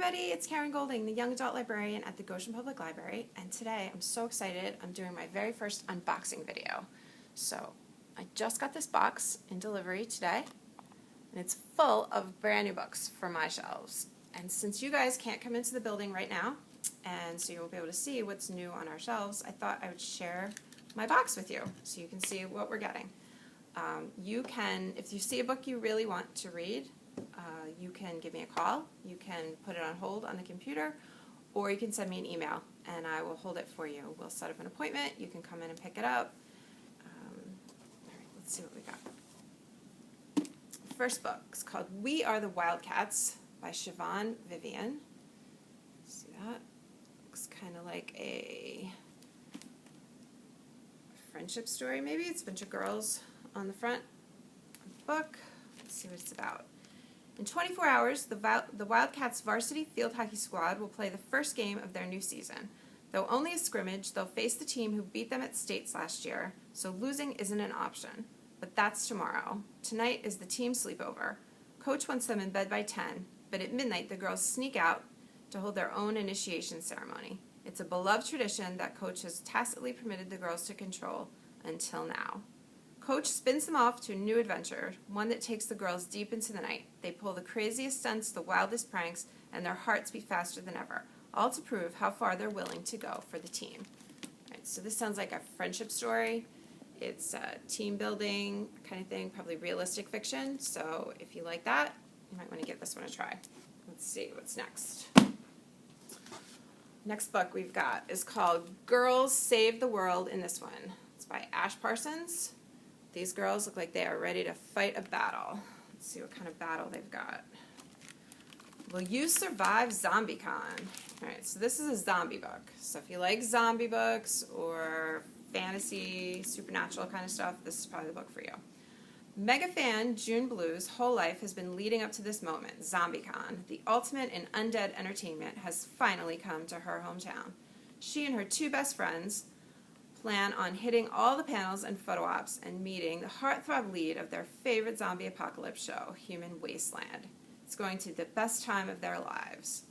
everybody, it's Karen Golding, the Young Adult Librarian at the Goshen Public Library, and today I'm so excited. I'm doing my very first unboxing video. So I just got this box in delivery today, and it's full of brand new books for my shelves. And since you guys can't come into the building right now, and so you won't be able to see what's new on our shelves, I thought I would share my box with you so you can see what we're getting. You can, if you see a book you really want to read, you can give me a call, you can put it on hold on the computer, or you can send me an email and I will hold it for you. We'll set up an appointment, you can come in and pick it up. All right, let's see what we got. First book is called We Are the Wildcats by Siobhan Vivian. See that? Looks kind of like a friendship story maybe. It's a bunch of girls on the front of the book. Let's see what it's about. In 24 hours, the Wildcats varsity field hockey squad will play the first game of their new season. Though only a scrimmage, they'll face the team who beat them at states last year, so losing isn't an option. But that's tomorrow. Tonight is the team sleepover. Coach wants them in bed by 10, but at midnight the girls sneak out to hold their own initiation ceremony. It's a beloved tradition that Coach has tacitly permitted the girls to control until now. Coach spins them off to a new adventure, one that takes the girls deep into the night. They pull the craziest stunts, the wildest pranks, and their hearts beat faster than ever, all to prove how far they're willing to go for the team. All right, so this sounds like a friendship story. It's team building kind of thing, probably realistic fiction. So if you like that, you might want to give this one a try. Let's see what's next. Next book we've got is called Girls Save the World in this one. It's by Ash Parsons. These girls look like they are ready to fight a battle. Let's see what kind of battle they've got. Will you survive ZombieCon? All right, so this is a zombie book. So if you like zombie books or fantasy, supernatural kind of stuff, this is probably the book for you. Mega fan June Blue's whole life has been leading up to this moment, ZombieCon. The ultimate in undead entertainment has finally come to her hometown. She and her two best friends plan on hitting all the panels and photo ops and meeting the heartthrob lead of their favorite zombie apocalypse show, Human Wasteland. It's going to be the best time of their lives.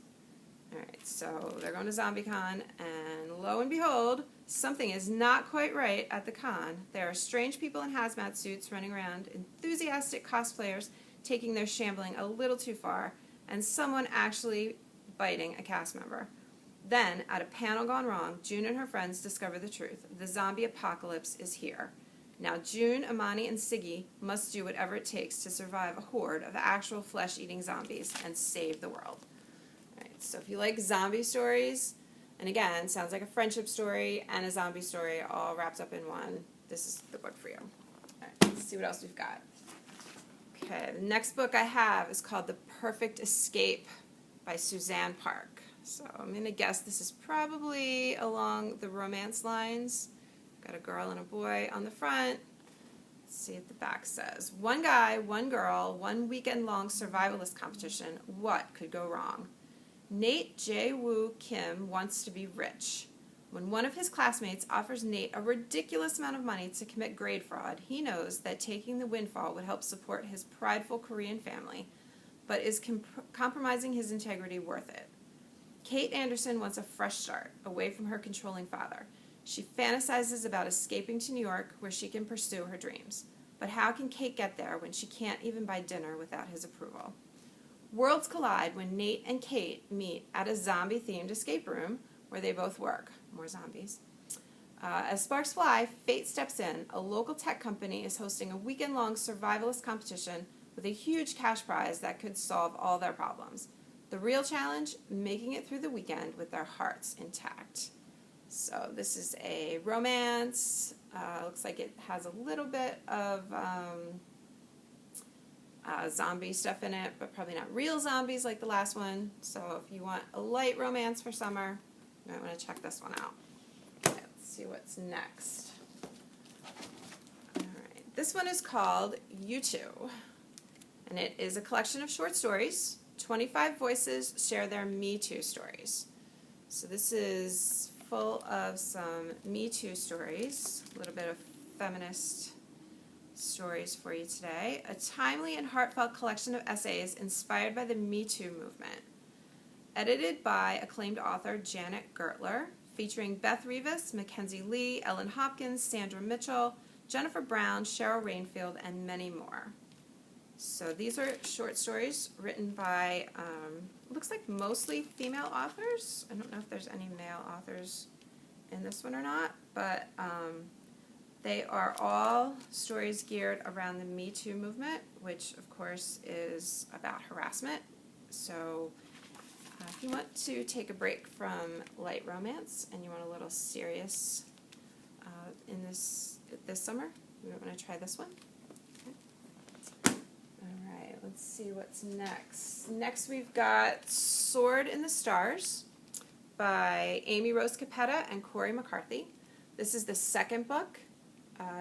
Alright, so they're going to ZombieCon, and lo and behold, something is not quite right at the con. There are strange people in hazmat suits running around, enthusiastic cosplayers taking their shambling a little too far, and someone actually biting a cast member. Then, at a panel gone wrong, June and her friends discover the truth. The zombie apocalypse is here. Now June, Amani, and Siggy must do whatever it takes to survive a horde of actual flesh-eating zombies and save the world. All right, so if you like zombie stories, and again, sounds like a friendship story and a zombie story all wrapped up in one, this is the book for you. All right, let's see what else we've got. Okay, the next book I have is called The Perfect Escape by Suzanne Park. So I'm going to guess this is probably along the romance lines. Got a girl and a boy on the front. Let's see what the back says. One guy, one girl, one weekend-long survivalist competition. What could go wrong? Nate Jae-woo Kim wants to be rich. When one of his classmates offers Nate a ridiculous amount of money to commit grade fraud, he knows that taking the windfall would help support his prideful Korean family, but is compromising his integrity worth it? Kate Anderson wants a fresh start, away from her controlling father. She fantasizes about escaping to New York where she can pursue her dreams. But how can Kate get there when she can't even buy dinner without his approval? Worlds collide when Nate and Kate meet at a zombie-themed escape room where they both work. More zombies. As sparks fly, fate steps in. A local tech company is hosting a weekend-long survivalist competition with a huge cash prize that could solve all their problems. The real challenge, making it through the weekend with their hearts intact. So this is a romance. Looks like it has a little bit of zombie stuff in it, but probably not real zombies like the last one. So if you want a light romance for summer, you might want to check this one out. Okay, let's see what's next. All right, this one is called You Two, and it is a collection of short stories. 25 voices share their Me Too stories. So this is full of some Me Too stories, a little bit of feminist stories for you today. A timely and heartfelt collection of essays inspired by the Me Too movement. edited by acclaimed author Janet Gertler, featuring Beth Revis, Mackenzie Lee, Ellen Hopkins, Sandra Mitchell, Jennifer Brown, Cheryl Rainfield, and many more. So these are short stories written by, looks like mostly female authors. I don't know if there's any male authors in this one or not, but they are all stories geared around the Me Too movement, which of course is about harassment. So if you want to take a break from light romance and you want a little serious in this summer, you might want to try this one. Okay. All right, let's see what's next. Next we've got Sword in the Stars by Amy Rose Capetta and Corey McCarthy. This is the second book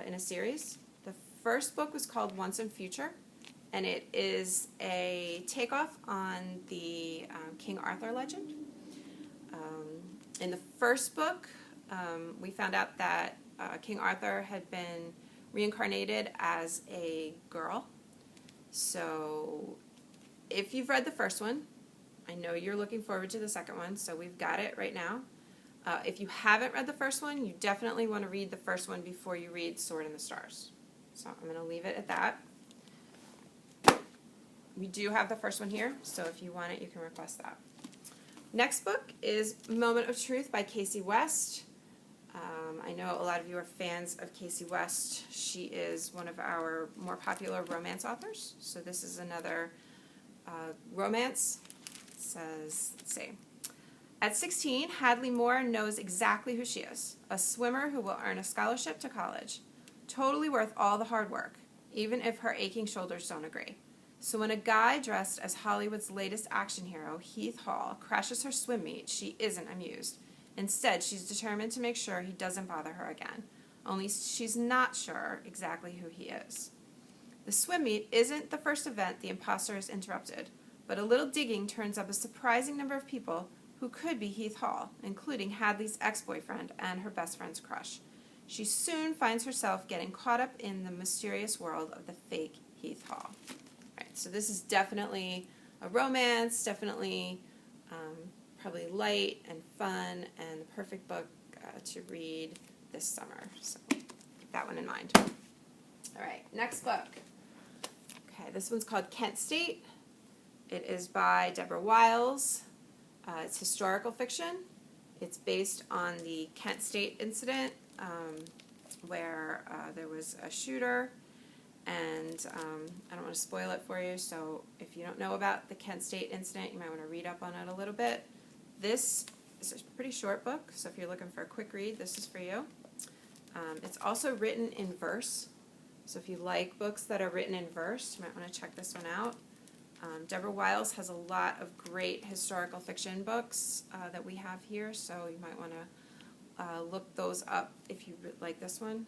in a series. The first book was called Once and Future, and it is a takeoff on the King Arthur legend. In the first book, we found out that King Arthur had been reincarnated as a girl. So if you've read the first one, I know you're looking forward to the second one, so we've got it right now. If you haven't read the first one, you definitely want to read the first one before you read Sword in the Stars. So I'm going to leave it at that. We do have the first one here, so if you want it, you can request that. Next book is Moment of Truth by Casey West. I know a lot of you are fans of Casey West. She is one of our more popular romance authors. So this is another romance. It says, let's see. At 16, Hadley Moore knows exactly who she is. A swimmer who will earn a scholarship to college. Totally worth all the hard work, even if her aching shoulders don't agree. So when a guy dressed as Hollywood's latest action hero, Heath Hall, crashes her swim meet, she isn't amused. Instead, she's determined to make sure he doesn't bother her again. Only she's not sure exactly who he is. The swim meet isn't the first event the imposter has interrupted, but a little digging turns up a surprising number of people who could be Heath Hall, including Hadley's ex-boyfriend and her best friend's crush. She soon finds herself getting caught up in the mysterious world of the fake Heath Hall. Right, so this is definitely a romance, definitely probably light and fun, and the perfect book to read this summer. So keep that one in mind. All right, next book. Okay, this one's called Kent State. It is by Deborah Wiles. It's historical fiction. It's based on the Kent State incident where there was a shooter, and I don't want to spoil it for you, so if you don't know about the Kent State incident, you might want to read up on it a little bit. This is a pretty short book, so if you're looking for a quick read, this is for you. It's also written in verse, so if you like books that are written in verse, you might want to check this one out. Deborah Wiles has a lot of great historical fiction books that we have here, so you might want to look those up if you like this one.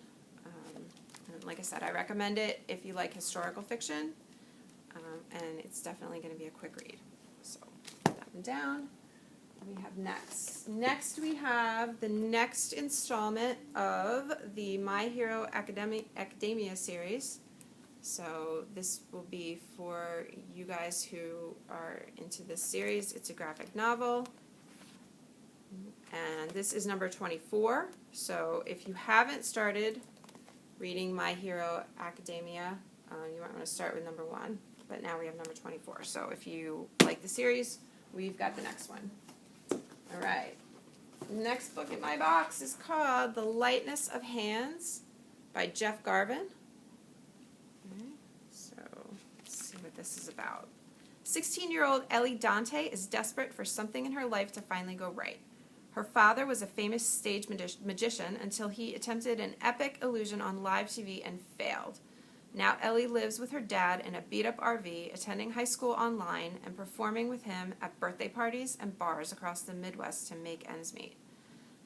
And like I said, I recommend it if you like historical fiction, and it's definitely going to be a quick read. So put that one down. We have next. Next we have the next installment of the My Hero Academia series. So this will be for you guys who are into this series. It's a graphic novel, and this is number 24. So if you haven't started reading My Hero Academia, you might want to start with number 1, but now we have number 24. So if you like the series, we've got the next one. All right. Next book in my box is called The Lightness of Hands by Jeff Garvin. What this is about. 16-year-old Ellie Dante is desperate for something in her life to finally go right. Her father was a famous stage magician until he attempted an epic illusion on live TV and failed. Now Ellie lives with her dad in a beat-up RV, attending high school online and performing with him at birthday parties and bars across the Midwest to make ends meet.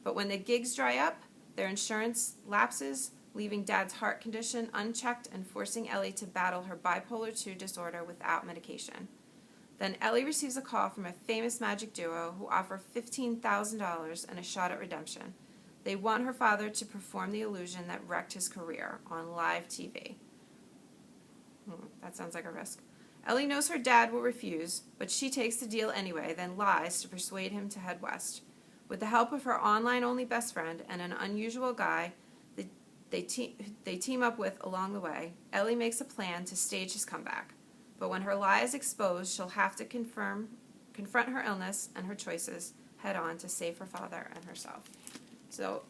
But when the gigs dry up, their insurance lapses, leaving Dad's heart condition unchecked and forcing Ellie to battle her bipolar II disorder without medication. Then Ellie receives a call from a famous magic duo who offer $15,000 and a shot at redemption. They want her father to perform the illusion that wrecked his career on live TV. That sounds like a risk. Ellie knows her dad will refuse, but she takes the deal anyway, then lies to persuade him to head west. With the help of her online-only best friend and an unusual guy they team up with along the way, Ellie makes a plan to stage his comeback. But when her lie is exposed, she'll have to confront her illness and her choices head on to save her father and herself. So,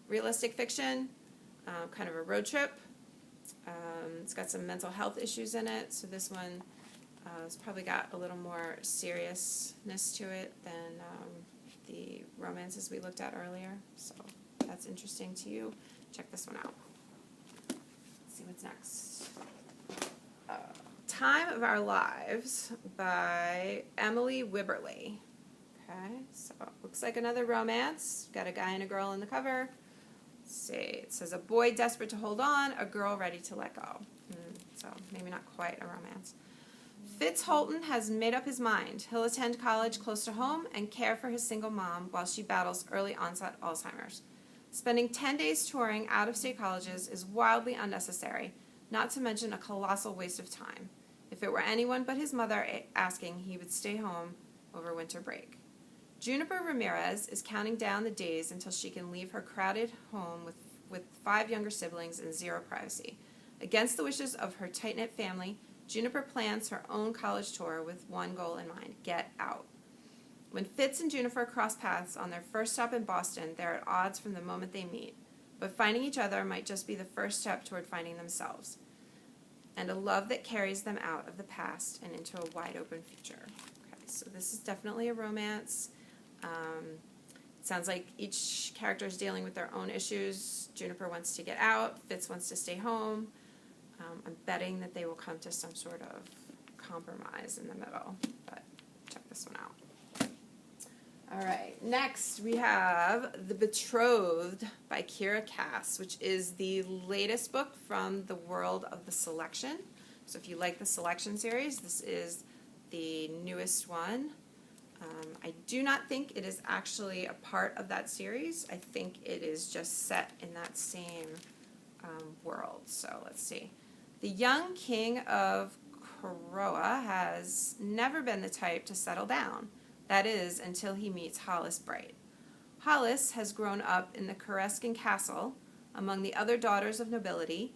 realistic fiction, kind of a road trip. It's got some mental health issues in it, so this one has probably got a little more seriousness to it than the romances we looked at earlier. So, if that's interesting to you, check this one out. Let's see what's next. Time of Our Lives by Emily Wibberley. Okay, so it looks like another romance. Got a guy and a girl on the cover. Let's see, it says a boy desperate to hold on, a girl ready to let go. So maybe not quite a romance. Fitz Holton has made up his mind. He'll attend college close to home and care for his single mom while she battles early onset Alzheimer's. Spending 10 days touring out-of-state colleges is wildly unnecessary, not to mention a colossal waste of time. If it were anyone but his mother asking, he would stay home over winter break. Juniper Ramirez is counting down the days until she can leave her crowded home with 5 younger siblings and 0 privacy. Against the wishes of her tight-knit family, Juniper plans her own college tour with one goal in mind: get out. When Fitz and Juniper cross paths on their first stop in Boston, they're at odds from the moment they meet. But finding each other might just be the first step toward finding themselves, and a love that carries them out of the past and into a wide-open future. Okay, so this is definitely a romance. It sounds like each character is dealing with their own issues. Juniper wants to get out. Fitz wants to stay home. I'm betting that they will come to some sort of compromise in the middle, but check this one out. All right, next we have The Betrothed by Kiera Cass, which is the latest book from the world of The Selection. So if you like the Selection series, this is the newest one. I do not think it is actually a part of that series. I think it is just set in that same world. So let's see. The young king of Koroa has never been the type to settle down. That is, until he meets Hollis Bright. Hollis has grown up in the Koreskin castle among the other daughters of nobility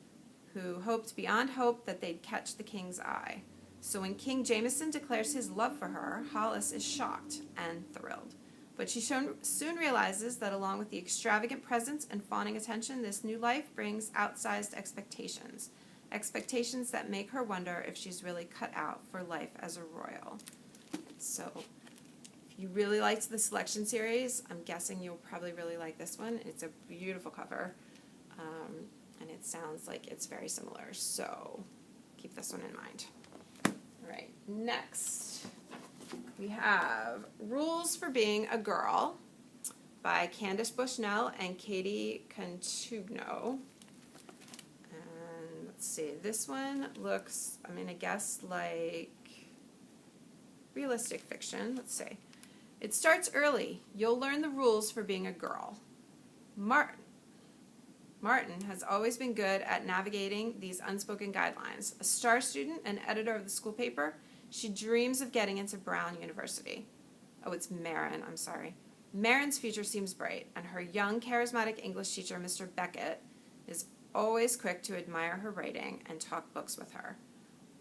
who hoped beyond hope that they'd catch the king's eye. So when King Jameson declares his love for her, Hollis is shocked and thrilled. But she soon realizes that along with the extravagant presence and fawning attention, this new life brings outsized expectations. Expectations that make her wonder if she's really cut out for life as a royal. So if you really liked the Selection series, I'm guessing you'll probably really like this one. It's a beautiful cover, and it sounds like it's very similar. So keep this one in mind. All right, next we have Rules for Being a Girl by Candace Bushnell and Katie Cantugno. And let's see, this one looks, I guess like realistic fiction. Let's see. It starts early. You'll learn the rules for being a girl. Martin has always been good at navigating these unspoken guidelines. A star student and editor of the school paper, she dreams of getting into Brown University. Oh, it's Marin, I'm sorry. Marin's future seems bright, and her young, charismatic English teacher, Mr. Beckett, is always quick to admire her writing and talk books with her.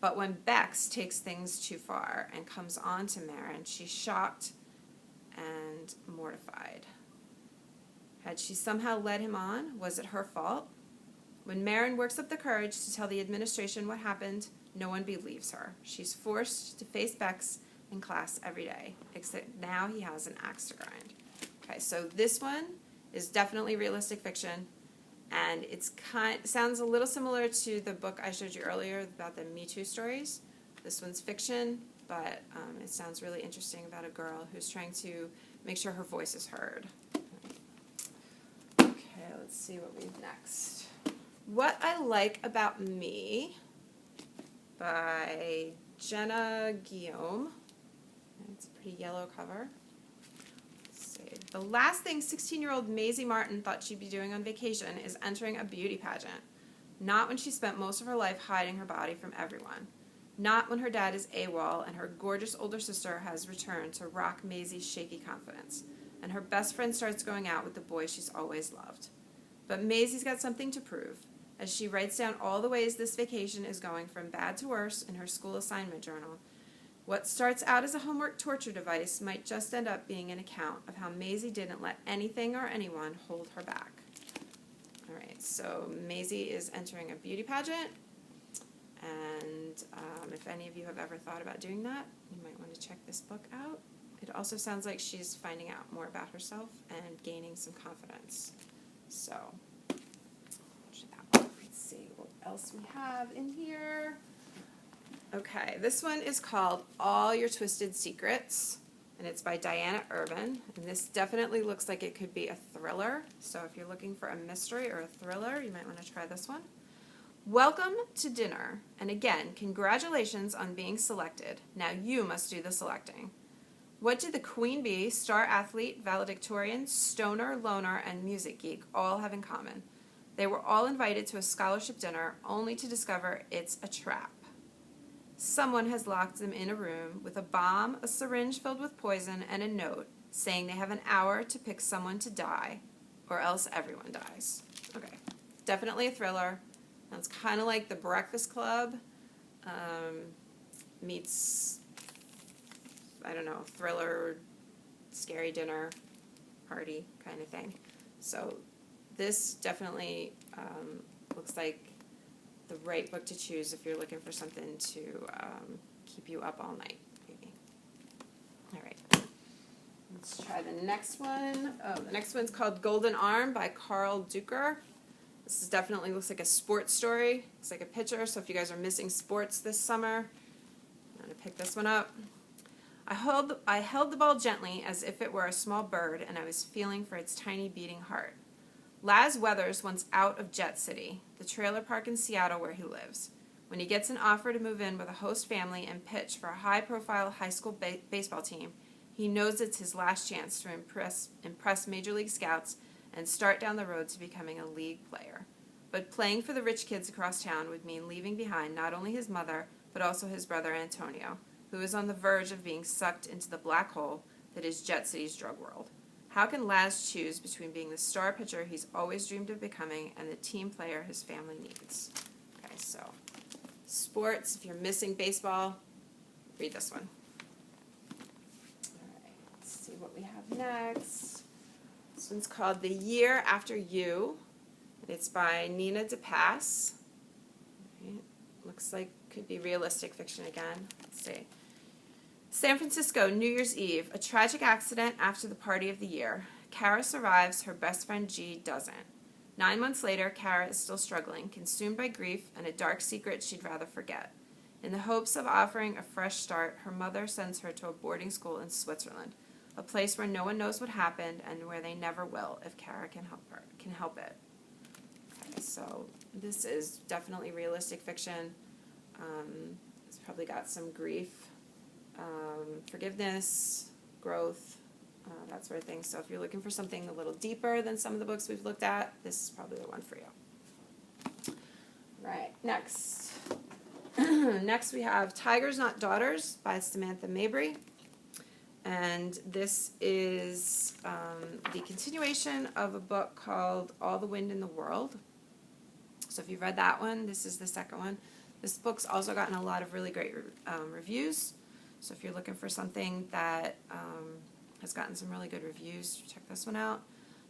But when Bex takes things too far and comes on to Marin, she's shocked and mortified. Had she somehow led him on? Was it her fault? When Marin works up the courage to tell the administration what happened, no one believes her. She's forced to face Bex in class every day, except now he has an axe to grind. Okay, so this one is definitely realistic fiction, and it sounds a little similar to the book I showed you earlier about the Me Too stories. This one's fiction, but it sounds really interesting about a girl who's trying to make sure her voice is heard. Okay, let's see what we have next. What I Like About Me by Jenna Guillaume. It's a pretty yellow cover. Let's see. The last thing 16-year-old Maisie Martin thought she'd be doing on vacation is entering a beauty pageant. Not when she spent most of her life hiding her body from everyone. Not when her dad is AWOL and her gorgeous older sister has returned to rock Maisie's shaky confidence, and her best friend starts going out with the boy she's always loved. But Maisie's got something to prove, as she writes down all the ways this vacation is going from bad to worse in her school assignment journal. What starts out as a homework torture device might just end up being an account of how Maisie didn't let anything or anyone hold her back. All right, so Maisie is entering a beauty pageant, and if any of you have ever thought about doing that, you might want to check this book out. It also sounds like she's finding out more about herself and gaining some confidence. So, let's see what else we have in here. Okay, this one is called All Your Twisted Secrets, and it's by Diana Urban. And this definitely looks like it could be a thriller. So if you're looking for a mystery or a thriller, you might want to try this one. Welcome to dinner. And again, congratulations on being selected. Now you must do the selecting. What did the queen bee, star athlete, valedictorian, stoner, loner, and music geek all have in common? They were all invited to a scholarship dinner only to discover it's a trap. Someone has locked them in a room with a bomb, a syringe filled with poison, and a note saying they have an hour to pick someone to die, or else everyone dies. Okay, definitely a thriller. Sounds kind of like The Breakfast Club meets, I don't know, thriller, scary dinner, party kind of thing. So this definitely looks like the right book to choose if you're looking for something to keep you up all night, maybe. All right. Let's try the next one. Oh, the next one's called Golden Arm by Carl Duker. This is definitely looks like a sports story. Looks like a pitcher, so if you guys are missing sports this summer, I'm going to pick this one up. I held the ball gently as if it were a small bird, and I was feeling for its tiny beating heart. Laz Weathers wants out of Jet City, the trailer park in Seattle where he lives. When he gets an offer to move in with a host family and pitch for a high-profile high school baseball team, he knows it's his last chance to impress Major League Scouts and start down the road to becoming a league player. But playing for the rich kids across town would mean leaving behind not only his mother, but also his brother Antonio, who is on the verge of being sucked into the black hole that is Jet City's drug world. How can Laz choose between being the star pitcher he's always dreamed of becoming and the team player his family needs? Okay, so sports, if you're missing baseball, read this one. All right, let's see what we have next. This one's called The Year After You. It's by Nina DePass. Right. Looks like could be realistic fiction again. Let's see. San Francisco, New Year's Eve, a tragic accident after the party of the year. Kara survives, her best friend G doesn't. 9 months later, Kara is still struggling, consumed by grief and a dark secret she'd rather forget. In the hopes of offering a fresh start, her mother sends her to a boarding school in Switzerland, a place where no one knows what happened and where they never will if Kara can help it. Okay, so this is definitely realistic fiction. It's probably got some grief. Forgiveness, growth, that sort of thing. So if you're looking for something a little deeper than some of the books we've looked at, this is probably the one for you. Right, next. Next we have Tigers Not Daughters by Samantha Mabry. And this is the continuation of a book called All the Wind in the World. So if you've read that one, this is the second one. This book's also gotten a lot of really great reviews. So if you're looking for something that has gotten some really good reviews, check this one out.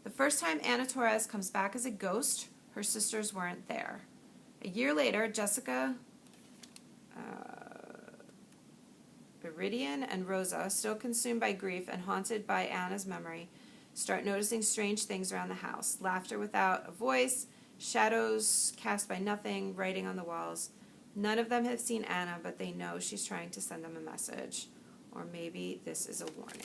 The first time Anna Torres comes back as a ghost, her sisters weren't there. A year later, Jessica, Viridian, and Rosa, still consumed by grief and haunted by Anna's memory, start noticing strange things around the house. Laughter without a voice, shadows cast by nothing, writing on the walls. None of them have seen Anna, but they know she's trying to send them a message. Or maybe this is a warning.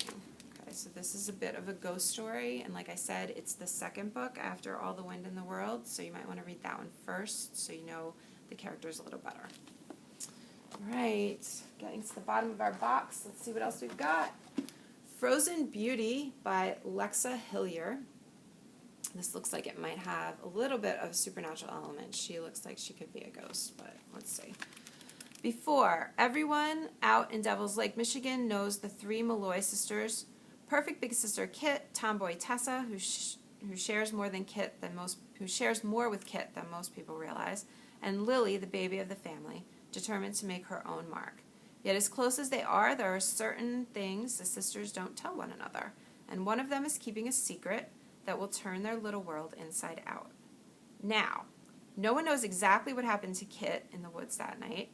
Okay, so this is a bit of a ghost story, and like I said, it's the second book after All the Wind in the World, so you might want to read that one first so you know the characters a little better. All right, getting to the bottom of our box. Let's see what else we've got. Frozen Beauty by Lexa Hillier. This looks like it might have a little bit of supernatural element. She looks like she could be a ghost, but let's see. Before, everyone out in Devil's Lake, Michigan knows the three Malloy sisters. Perfect big sister Kit, tomboy Tessa, who shares more with Kit than most people realize, and Lily, the baby of the family, determined to make her own mark. Yet as close as they are, there are certain things the sisters don't tell one another, and one of them is keeping a secret that will turn their little world inside out. Now, no one knows exactly what happened to Kit in the woods that night.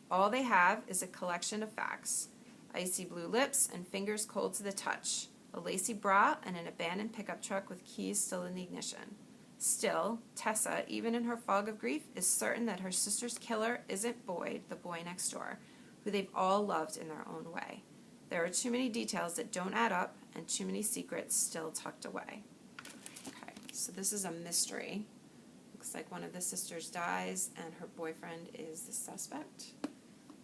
All they have is a collection of facts: icy blue lips and fingers cold to the touch, a lacy bra, and an abandoned pickup truck with keys still in the ignition. Still, Tessa, even in her fog of grief, is certain that her sister's killer isn't Boyd, the boy next door, who they've all loved in their own way. There are too many details that don't add up and too many secrets still tucked away. Okay, so this is a mystery. Looks like one of the sisters dies and her boyfriend is the suspect.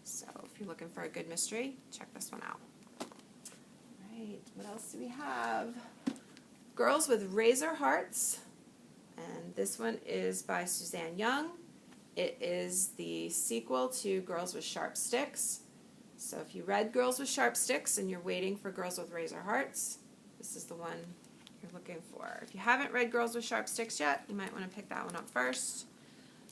So if you're looking for a good mystery, check this one out. All right, what else do we have? Girls with Razor Hearts. And this one is by Suzanne Young. It is the sequel to Girls with Sharp Sticks. So if you read Girls with Sharp Sticks and you're waiting for Girls with Razor Hearts, this is the one you're looking for. If you haven't read Girls with Sharp Sticks yet, you might want to pick that one up first.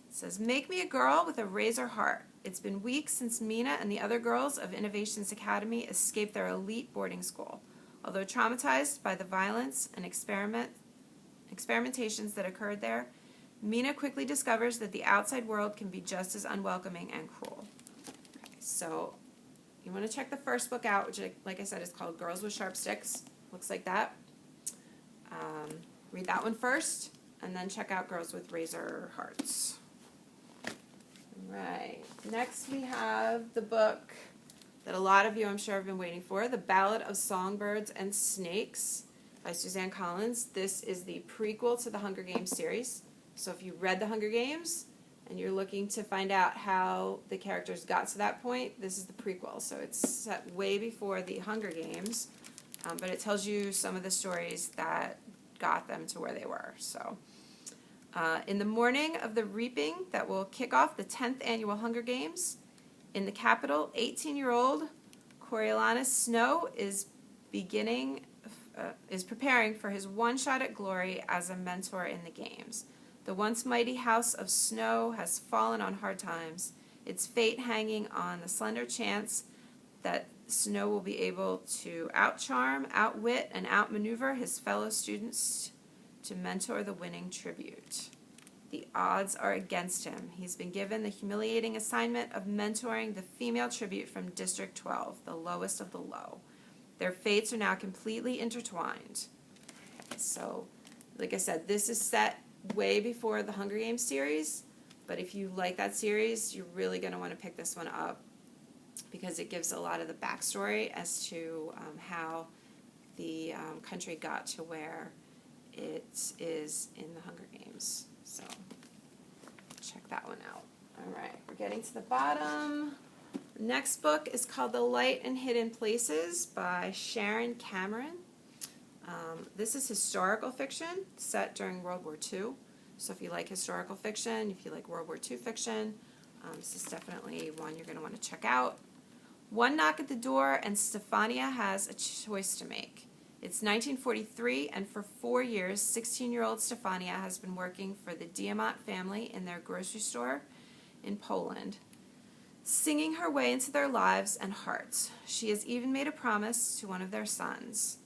It says, make me a girl with a razor heart. It's been weeks since Mina and the other girls of Innovations Academy escaped their elite boarding school. Although traumatized by the violence and experimentations that occurred there, Mina quickly discovers that the outside world can be just as unwelcoming and cruel. Okay, so you want to check the first book out, which, like I said, is called Girls with Sharp Sticks. Looks like that. Read that one first, and then check out Girls with Razor Hearts. Right. Next we have the book that a lot of you, I'm sure, have been waiting for, The Ballad of Songbirds and Snakes by Suzanne Collins. This is the prequel to the Hunger Games series. So if you read the Hunger Games and you're looking to find out how the characters got to that point, this is the prequel. So it's set way before the Hunger Games, but it tells you some of the stories that got them to where they were. So in the morning of the reaping that will kick off the 10th annual Hunger Games, in the capital, 18-year-old Coriolanus Snow is preparing for his one shot at glory as a mentor in the games. The once mighty house of Snow has fallen on hard times, its fate hanging on the slender chance that Snow will be able to outcharm, outwit, and outmaneuver his fellow students to mentor the winning tribute. The odds are against him. He's been given the humiliating assignment of mentoring the female tribute from District 12, the lowest of the low. Their fates are now completely intertwined. Okay, so, like I said, this is set way before the Hunger Games series, but if you like that series, you're really going to want to pick this one up because it gives a lot of the backstory as to how the country got to where it is in the Hunger Games. So check that one out. All right, we're getting to the bottom. The next book is called The Light in Hidden Places by Sharon Cameron. This is historical fiction set during World War II. So if you like historical fiction, if you like World War II fiction, this is definitely one you're going to want to check out. One knock at the door and Stefania has a choice to make. It's 1943, and for 4 years, 16-year-old Stefania has been working for the Diamant family in their grocery store in Poland, singing her way into their lives and hearts. She has even made a promise to one of their sons,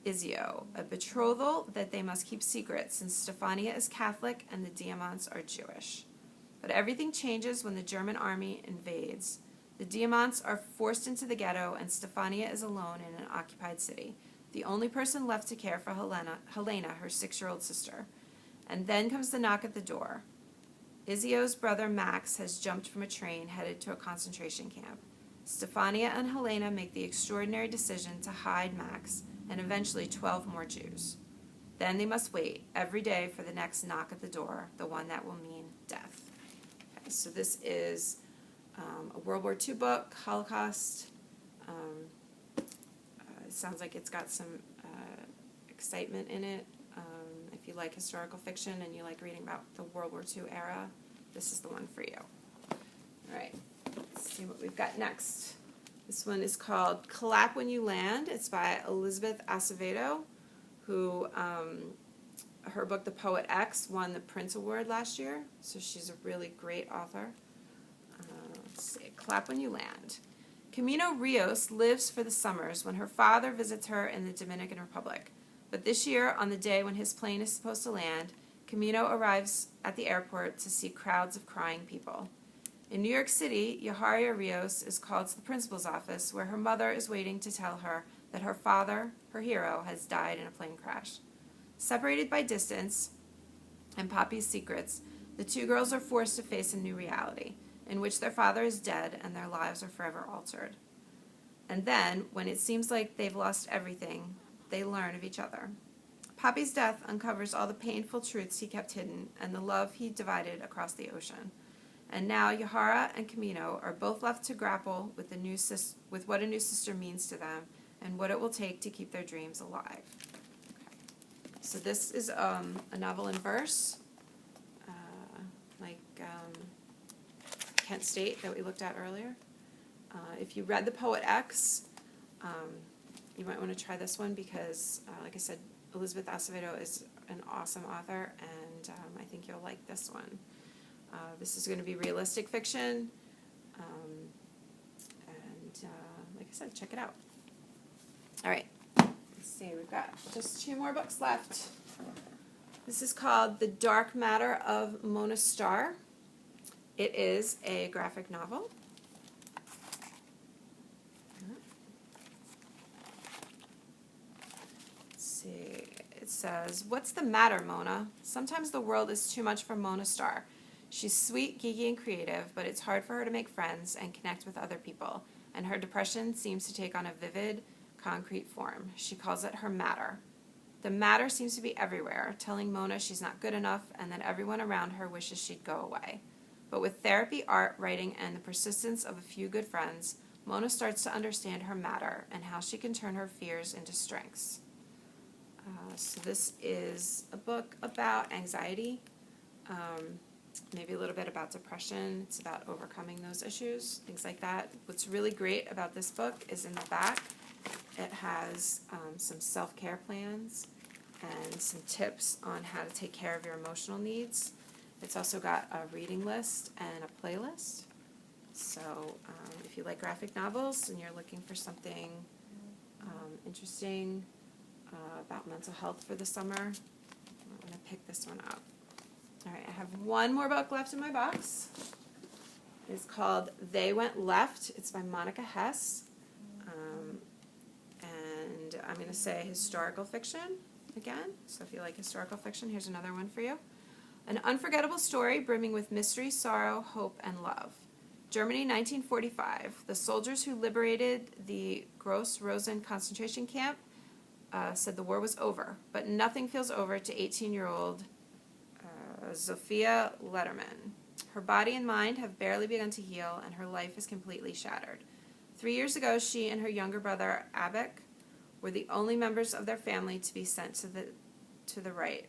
Izio, a betrothal that they must keep secret since Stefania is Catholic and the Diamants are Jewish. But everything changes when the German army invades. The Diamants are forced into the ghetto, and Stefania is alone in an occupied city, the only person left to care for Helena, her 6-year-old sister. And then comes the knock at the door. Izio's brother Max has jumped from a train headed to a concentration camp. Stefania and Helena make the extraordinary decision to hide Max and eventually 12 more Jews. Then they must wait every day for the next knock at the door, the one that will mean death. Okay, so this is a World War II book, Holocaust. It sounds like it's got some excitement in it. If you like historical fiction and you like reading about the World War II era, this is the one for you. All right. Let's see what we've got next. This one is called Clap When You Land. It's by Elizabeth Acevedo, who her book The Poet X won the Prince Award last year, so she's a really great author. Let's see, Clap When You Land. Camino Rios lives for the summers when her father visits her in the Dominican Republic. But this year, on the day when his plane is supposed to land, Camino arrives at the airport to see crowds of crying people. In New York City, Yahaira Rios is called to the principal's office where her mother is waiting to tell her that her father, her hero, has died in a plane crash. Separated by distance and Poppy's secrets, the two girls are forced to face a new reality, in which their father is dead and their lives are forever altered. And then, when it seems like they've lost everything, they learn of each other. Poppy's death uncovers all the painful truths he kept hidden and the love he divided across the ocean. And now Yahaira and Camino are both left to grapple with what a new sister means to them and what it will take to keep their dreams alive. Okay. So this is a novel in verse, like Kent State that we looked at earlier. If you read The Poet X, you might want to try this one because, like I said, Elizabeth Acevedo is an awesome author, and I think you'll like this one. This is going to be realistic fiction, and like I said, check it out. All right, let's see, we've got just 2 more books left. This is called The Dark Matter of Mona Starr. It is a graphic novel. Let's see, it says, "What's the matter, Mona? Sometimes the world is too much for Mona Starr. She's sweet, geeky, and creative, but it's hard for her to make friends and connect with other people, and her depression seems to take on a vivid, concrete form. She calls it her matter. The matter seems to be everywhere, telling Mona she's not good enough and that everyone around her wishes she'd go away. But with therapy, art, writing, and the persistence of a few good friends, Mona starts to understand her matter and how she can turn her fears into strengths." So this is a book about anxiety, maybe a little bit about depression. It's about overcoming those issues, things like that. What's really great about this book is in the back, it has some self-care plans and some tips on how to take care of your emotional needs. It's also got a reading list and a playlist. So if you like graphic novels and you're looking for something interesting about mental health for the summer, I'm going to pick this one up. All right, I have one more book left in my box. It's called They Went Left. It's by Monica Hess. And I'm going to say historical fiction again. So if you like historical fiction, here's another one for you. An unforgettable story brimming with mystery, sorrow, hope, and love. Germany, 1945. The soldiers who liberated the Gross Rosen concentration camp said the war was over, but nothing feels over to 18-year-old Sophia Letterman. Her body and mind have barely begun to heal, and her life is completely shattered. 3 years ago, she and her younger brother, Abek, were the only members of their family to be sent to the right,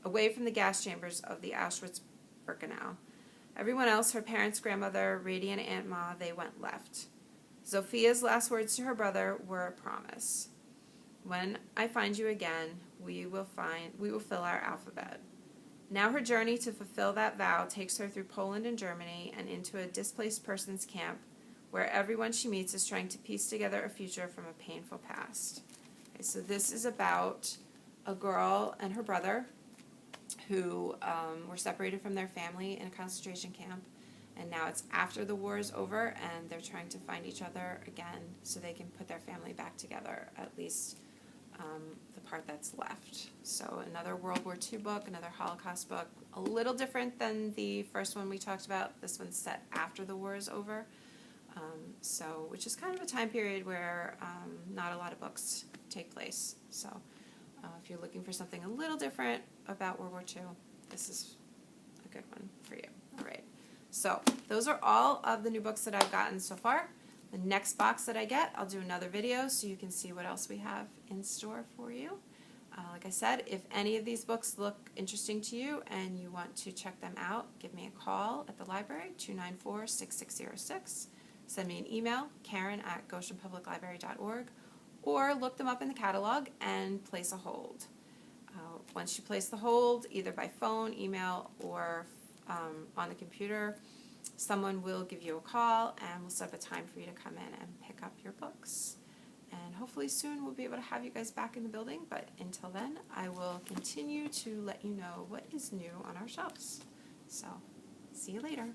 away from the gas chambers of the Auschwitz-Birkenau. Everyone else, her parents, grandmother, Rady, and Aunt Ma, they went left. Sophia's last words to her brother were a promise. "When I find you again, we will fill our alphabet." Now her journey to fulfill that vow takes her through Poland and Germany and into a displaced persons camp where everyone she meets is trying to piece together a future from a painful past. Okay, so this is about a girl and her brother who were separated from their family in a concentration camp, and now it's after the war is over and they're trying to find each other again so they can put their family back together, at least the part that's left. So another World War II book, another Holocaust book, a little different than the first one we talked about. This one's set after the war is over, which is kind of a time period where not a lot of books take place. So if you're looking for something a little different about World War II, this is a good one for you. All right. So those are all of the new books that I've gotten so far. The next box that I get, I'll do another video so you can see what else we have in store for you. Like I said, if any of these books look interesting to you and you want to check them out, give me a call at the library, 294-6606. Send me an email, Karen@goshenpubliclibrary.org, or look them up in the catalog and place a hold. Once you place the hold, either by phone, email, or on the computer, someone will give you a call and we'll set up a time for you to come in and pick up your books. And hopefully soon we'll be able to have you guys back in the building, but until then, I will continue to let you know what is new on our shelves. So, see you later.